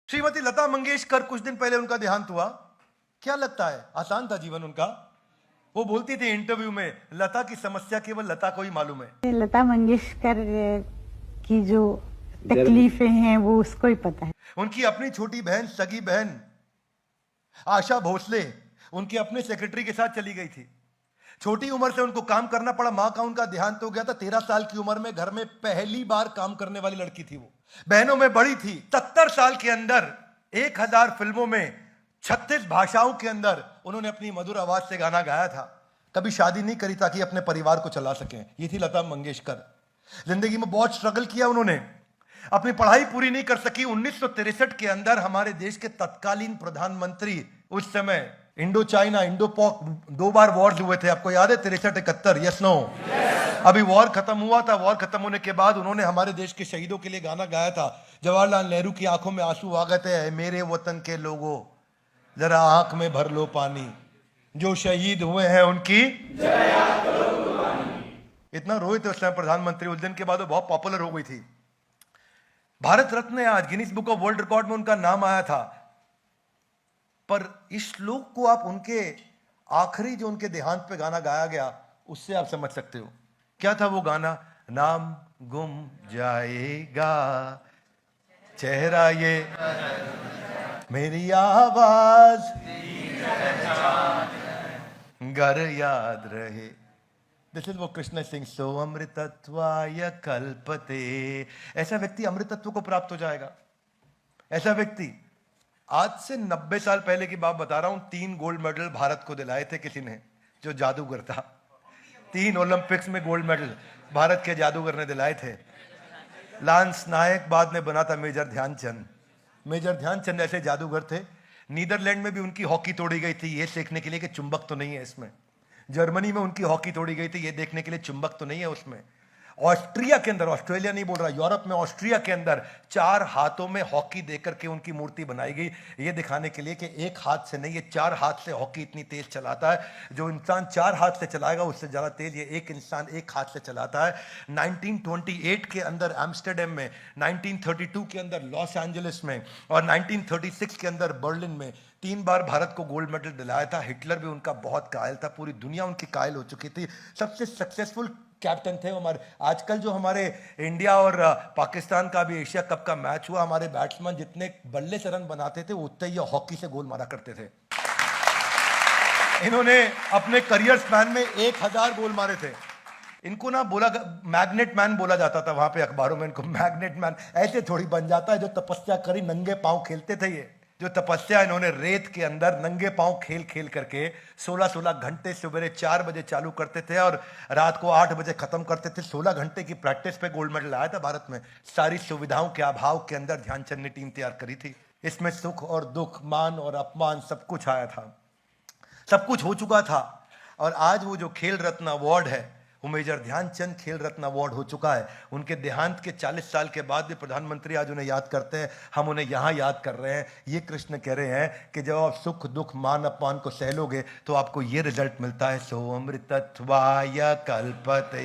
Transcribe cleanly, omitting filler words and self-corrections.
श्रीमती लता मंगेशकर, कुछ दिन पहले उनका देहांत हुआ। क्या लगता है आसान था जीवन उनका? वो बोलती थी इंटरव्यू में, लता की समस्या केवल लता को ही मालूम है। लता मंगेशकर की जो तकलीफें हैं वो उसको ही पता है। उनकी अपनी छोटी बहन, सगी बहन आशा भोसले उनके अपने सेक्रेटरी के साथ चली गई थी। छोटी उम्र से उनको काम करना पड़ा। मां का उनका देहांत हो गया था 13 साल की उम्र में। घर में पहली बार काम करने वाली लड़की थी वो। बहनों में बड़ी थी। 70 साल के अंदर 1000 फिल्मों में 36 भाषाओं के अंदर उन्होंने अपनी मधुर आवाज से गाना गाया था। कभी शादी नहीं करी ताकि अपने परिवार को चला सकें। ये थी लता मंगेशकर। जिंदगी में बहुत स्ट्रगल किया उन्होंने। अपनी पढ़ाई पूरी नहीं कर सकी। 1963 के अंदर हमारे देश के तत्कालीन प्रधानमंत्री, उस समय इंडो चाइना, इंडो पॉक 2 बार वॉर्स हुए थे, आपको याद है? 63-71, यस नो? अभी वॉर खत्म हुआ था। वॉर खत्म होने के बाद उन्होंने हमारे देश के शहीदों के लिए गाना गाया था। जवाहरलाल नेहरू की आंखों में आंसू आ गए थे। मेरे वतन के लोगों, जरा आंख में भर लो पानी, जो शहीद हुए हैं उनकी इतना रोए थे उस समय प्रधानमंत्री। उस दिन के बाद वो बहुत पॉपुलर हो गई थी। भारत रत्न आज Guinness book of world record में उनका नाम आया था। पर इस श्लोक को आप उनके आखिरी जो उनके देहांत पे गाना गाया गया, उससे आप समझ सकते हो क्या था वो गाना। नाम गुम जाएगा, चेहरा ये मेरी आवाज, घर याद रहे। दिस इज वो कृष्ण सिंह। सो अमृतत्वाय कल्पते। ऐसा व्यक्ति अमृतत्व को प्राप्त हो जाएगा। ऐसा व्यक्ति, आज से 90 साल पहले की बात बता रहा हूं, 3 गोल्ड मेडल भारत को दिलाए थे किसी ने, जो जादूगर था। 3 ओलंपिक्स में गोल्ड मेडल भारत के जादूगर ने दिलाए थे। लांस नायक बाद में बना था मेजर ध्यानचंद। मेजर ध्यानचंद ऐसे जादूगर थे। नीदरलैंड में भी उनकी हॉकी तोड़ी गई थी, ये देखने के लिए कि चुंबक तो नहीं है इसमें। जर्मनी में उनकी हॉकी तोड़ी गई थी, ये देखने के लिए चुंबक तो नहीं है उसमें। ऑस्ट्रिया के अंदर, ऑस्ट्रेलिया नहीं बोल रहा, यूरोप में ऑस्ट्रिया के अंदर 4 हाथों में हॉकी देकर के उनकी मूर्ति बनाई गई, ये दिखाने के लिए कि एक हाथ से नहीं, ये 4 हाथ से हॉकी इतनी तेज चलाता है। जो इंसान 4 हाथ से चलाएगा उससे ज्यादा तेज ये एक इंसान एक हाथ से चलाता है। 1928 के अंदर एम्स्टरडेम में, 1932 के अंदर लॉस एंजलिस में और 1936 के अंदर बर्लिन में 3 बार भारत को गोल्ड मेडल दिलाया था। हिटलर भी उनका बहुत कायल था, पूरी दुनिया उनकी कायल हो चुकी थी। सबसे सक्सेसफुल कैप्टन थे वो हमारे। आजकल जो हमारे इंडिया और पाकिस्तान का भी एशिया कप का मैच हुआ, हमारे बैट्समैन जितने बल्ले से रन बनाते थे उतने ही हॉकी से गोल मारा करते थे। इन्होंने अपने करियर स्पैन में 1000 गोल मारे थे। इनको ना बोला, मैग्नेट मैन बोला जाता था वहां पे अखबारों में इनको। मैग्नेट मैन ऐसे थोड़ी बन जाता है, जो तपस्या करी नंगे पांव खेलते थे। ये जो तपस्या इन्होंने रेत के अंदर नंगे पांव खेल खेल करके 16-16 घंटे, सवेरे 4 बजे चालू करते थे और रात को 8 बजे खत्म करते थे। 16 घंटे की प्रैक्टिस पे गोल्ड मेडल आया था भारत में। सारी सुविधाओं के अभाव के अंदर ध्यानचंद ने टीम तैयार करी थी। इसमें सुख और दुख, मान और अपमान सब कुछ आया था, सब कुछ हो चुका था। और आज वो जो खेल रत्न अवार्ड है, वो मेजर ध्यानचंद खेल रत्न अवार्ड हो चुका है। उनके देहांत के 40 साल के बाद भी प्रधानमंत्री आज उन्हें याद करते हैं। हम उन्हें यहां याद कर रहे हैं। ये कृष्ण कह रहे हैं कि जब आप सुख दुख मान अपमान को सहलोगे तो आपको ये रिजल्ट मिलता है। सो अमृतत्वाय कल्पते।